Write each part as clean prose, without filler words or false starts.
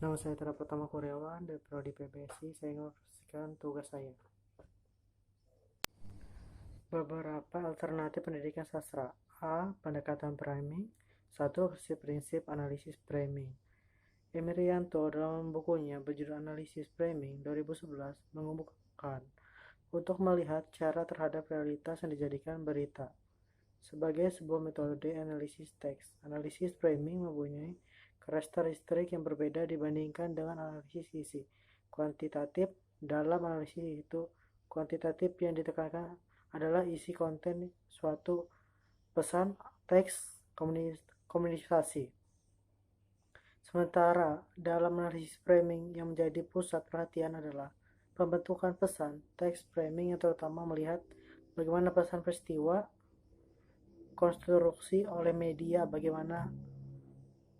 Nama saya Tera Pratama Kurniawan dari Prodi PBSI. Saya ingin mempresentasikan tugas saya. Beberapa alternatif pendidikan sastra. A. Pendekatan framing. 1. Prinsip analisis framing. Emirianto dalam bukunya berjudul Analisis Framing 2011 mengemukakan untuk melihat cara terhadap realitas yang dijadikan berita sebagai sebuah metode analisis teks. Analisis framing mempunyai karakteristik yang berbeda dibandingkan dengan analisis isi. Kuantitatif dalam analisis itu, kuantitatif yang ditekankan adalah isi konten suatu pesan teks komunikasi. Sementara dalam analisis framing yang menjadi pusat perhatian adalah pembentukan pesan teks framing yang terutama melihat bagaimana pesan peristiwa konstruksi oleh media, bagaimana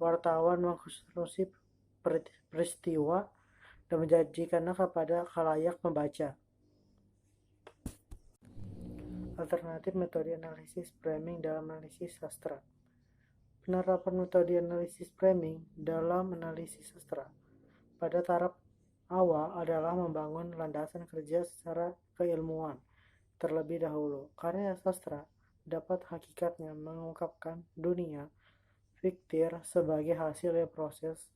wartawan mengkonstruksi peristiwa dan menjanjikannya kepada khalayak membaca. Alternatif metode analisis framing dalam analisis sastra. Penerapan metode analisis framing dalam analisis sastra pada taraf awal adalah membangun landasan kerja secara keilmuan terlebih dahulu. Karya sastra dapat hakikatnya mengungkapkan dunia fiktif sebagai hasil dari proses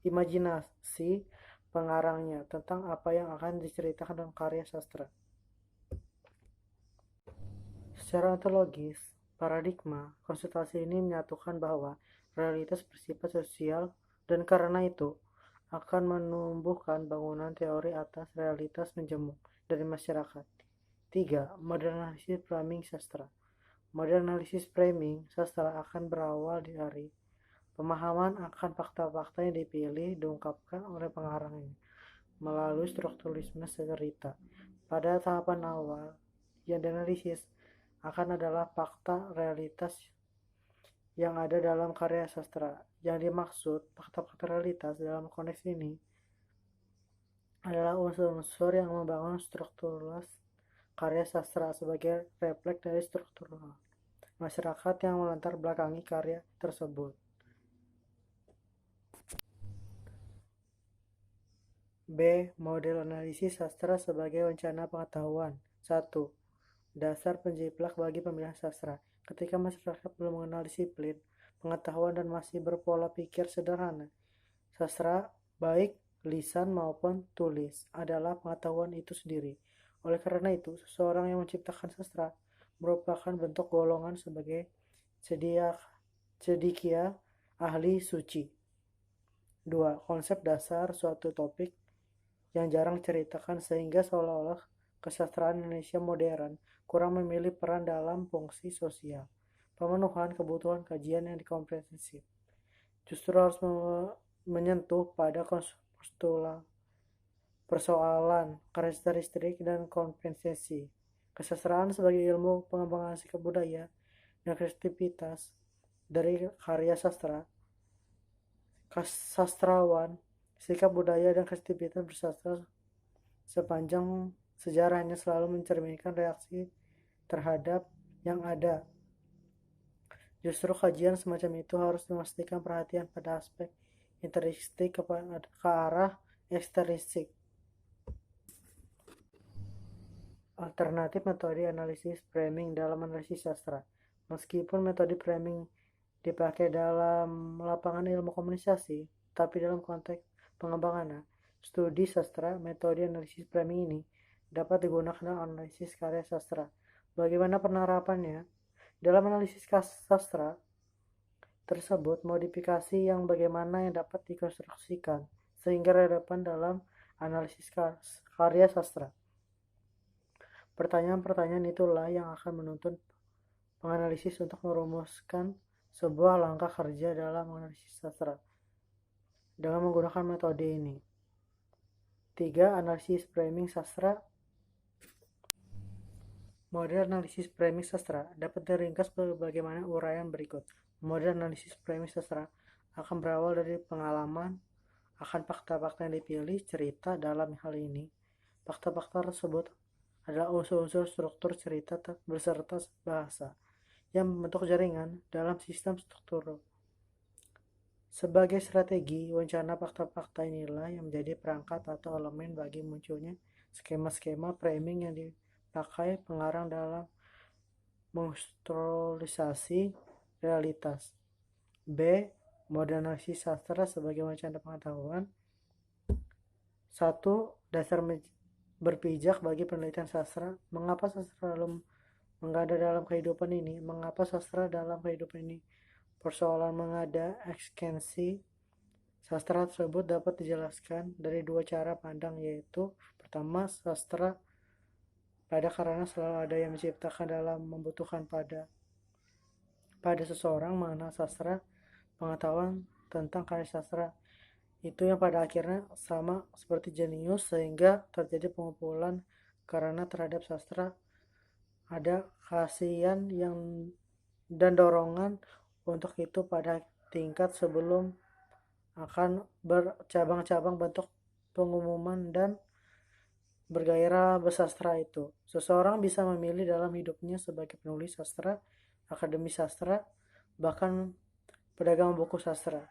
imajinasi pengarangnya tentang apa yang akan diceritakan dalam karya sastra. Secara ontologis, paradigma konsultasi ini menyatukan bahwa realitas bersifat sosial dan karena itu akan menumbuhkan bangunan teori atas realitas menjemuk dari masyarakat. 3. Model analisis framing sastra. Model analisis framing sastra akan berawal dari pemahaman akan fakta-fakta yang dipilih diungkapkan oleh pengarangnya melalui strukturalisme cerita. Pada tahapan awal yang dianalisis akan adalah fakta realitas yang ada dalam karya sastra. Yang dimaksud fakta-fakta realitas dalam konteks ini adalah unsur-unsur yang membangun struktural karya sastra sebagai refleks dari struktural masyarakat yang melatar belakangi karya tersebut. B. Model analisis sastra sebagai rencana pengetahuan. 1. Dasar penjiplak bagi pemilihan sastra. Ketika masyarakat belum mengenal disiplin pengetahuan dan masih berpola pikir sederhana, sastra baik lisan maupun tulis adalah pengetahuan itu sendiri. Oleh karena itu, seseorang yang menciptakan sastra merupakan bentuk golongan sebagai cedikia ahli suci. 2. Konsep dasar suatu topik yang jarang ceritakan sehingga seolah-olah kesastraan Indonesia modern kurang memilih peran dalam fungsi sosial pemenuhan kebutuhan kajian yang komprehensif. Justru harus menyentuh pada persoalan karakteristik dan kompensasi. Kesastraan sebagai ilmu pengembangan sikap budaya dan kreativitas dari karya sastra. Sastrawan, sikap budaya dan kreativitas bersastra sepanjang sejarahnya selalu mencerminkan reaksi terhadap yang ada. Justru kajian semacam itu harus memastikan perhatian pada aspek intrinsik ke arah ekstrinsik. Alternatif metode analisis framing dalam analisis sastra. Meskipun metode framing dipakai dalam lapangan ilmu komunikasi, tapi dalam konteks pengembangan studi sastra, metode analisis framing ini dapat digunakan dalam analisis karya sastra. Bagaimana penerapannya? Dalam analisis sastra tersebut, modifikasi yang bagaimana yang dapat dikonstruksikan sehingga relevan dalam analisis karya sastra. Pertanyaan-pertanyaan itulah yang akan menuntun penganalisis untuk merumuskan sebuah langkah kerja dalam analisis sastra dengan menggunakan metode ini. 3. Analisis framing sastra. Model analisis framing sastra dapat diringkas bagaimana uraian berikut. Model analisis framing sastra akan berawal dari pengalaman akan fakta-fakta yang dipilih cerita. Dalam hal ini, fakta-fakta tersebut adalah unsur-unsur struktur cerita beserta bahasa yang membentuk jaringan dalam sistem struktur. Sebagai strategi, wawancara fakta-fakta inilah yang menjadi perangkat atau elemen bagi munculnya skema-skema framing yang dipakai pengarang dalam mengstrukturalisasi realitas. B. Model analisis sastra sebagai wacana pengetahuan. 1. Dasar berpijak bagi penelitian sastra. Mengapa sastra mengada dalam kehidupan ini? Mengapa sastra dalam kehidupan ini? Persoalan mengada eksistensi sastra tersebut dapat dijelaskan dari dua cara pandang, yaitu pertama, sastra pada karena selalu ada yang menciptakan dalam membutuhkan pada seseorang makna sastra, pengetahuan tentang karya sastra itu yang pada akhirnya sama seperti jenius, sehingga terjadi pengumpulan karena terhadap sastra ada kasihan yang dan dorongan untuk itu pada tingkat sebelum akan bercabang-cabang bentuk pengumuman dan bergairah bersastra itu. Seseorang bisa memilih dalam hidupnya sebagai penulis sastra, akademi sastra, bahkan pedagang buku sastra.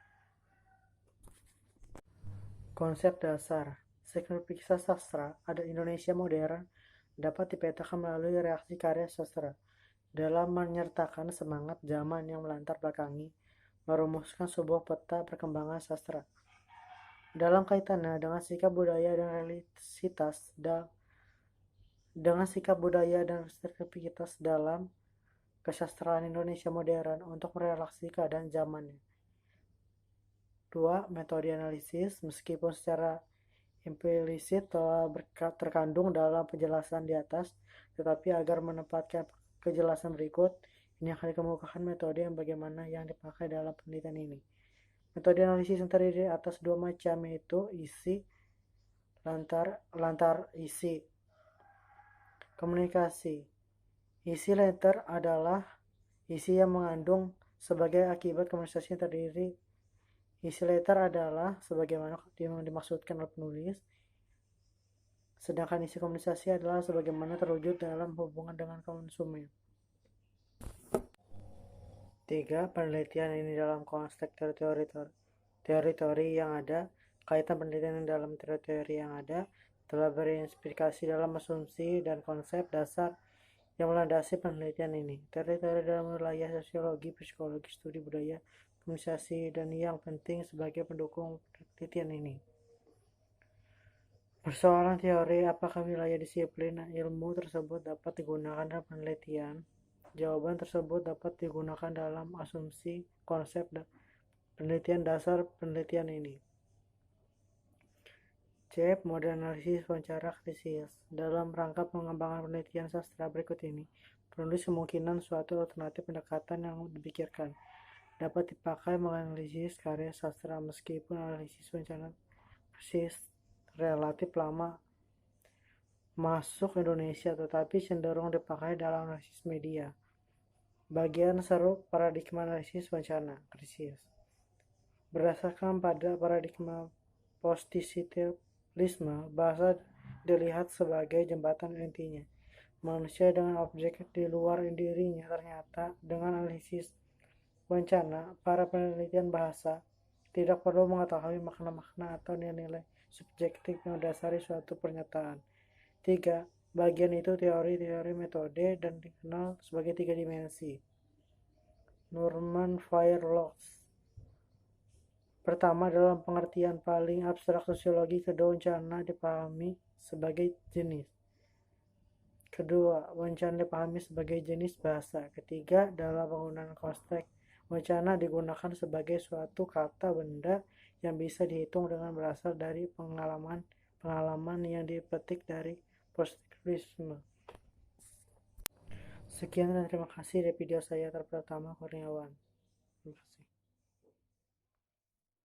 Konsep dasar skriptivitas sastra ada Indonesia modern dapat dipetakan melalui reaksi karya sastra dalam menyertakan semangat zaman yang melantar belakangi, merumuskan sebuah peta perkembangan sastra. Dalam kaitannya dengan sikap budaya dan realitas dalam kesastraan Indonesia modern untuk merelaksi keadaan zamannya. 2. Metode analisis, meskipun secara implisit telah terkandung dalam penjelasan di atas, tetapi agar menempatkan kejelasan berikut, ini akan dikemukakan metode yang bagaimana yang dipakai dalam penelitian ini. Metode analisis yang terdiri atas dua macam, yaitu isi, lantar isi. Komunikasi. Isi letter adalah isi yang mengandung sebagai akibat komunikasi yang terdiri. Isi letter adalah sebagaimana yang dimaksudkan oleh penulis, sedangkan isi komunikasi adalah sebagaimana terwujud dalam hubungan dengan konsumen. 3. Penelitian ini dalam konteks teori yang ada. Kaitan penelitian dalam teori yang ada telah berinspirasi dalam asumsi dan konsep dasar yang melandasi penelitian ini. Teori-teori dalam wilayah sosiologi, psikologi, studi budaya, komunikasi, dan yang penting sebagai pendukung penelitian ini. Persoalan teori, apakah wilayah disiplin ilmu tersebut dapat digunakan dalam penelitian? Jawaban tersebut dapat digunakan dalam asumsi konsep penelitian dasar penelitian ini. C. Model analisis wawancara kritis. Dalam rangka pengembangan penelitian sastra berikut ini, penulis kemungkinan suatu alternatif pendekatan yang dipikirkan dapat dipakai menganalisis karya sastra, meskipun analisis wawancara kritis relatif lama masuk Indonesia, tetapi cenderung dipakai dalam analisis media. Bagian seru paradigma analisis wawancara kritis. Berdasarkan pada paradigma positivisme, bahasa dilihat sebagai jembatan intinya. Manusia dengan objek di luar dirinya. Ternyata dengan analisis wawancara, para penelitian bahasa tidak perlu mengetahui makna-makna atau nilai-nilai subjektif yang mendasari suatu pernyataan. 3. Bagian itu teori metode dan dikenal sebagai 3 dimensi. Norman Fairlock. Pertama, dalam pengertian paling abstrak sosiologi, kedua, wawancara dipahami sebagai jenis. Kedua, wawancara dipahami sebagai jenis bahasa. Ketiga, dalam penggunaan konteks, wawancara digunakan sebagai suatu kata benda yang bisa dihitung dengan berasal dari pengalaman yang dipetik dari positivisme. Sekian dan terima kasih dari video saya. Pertama, Kurniawan. Terima kasih.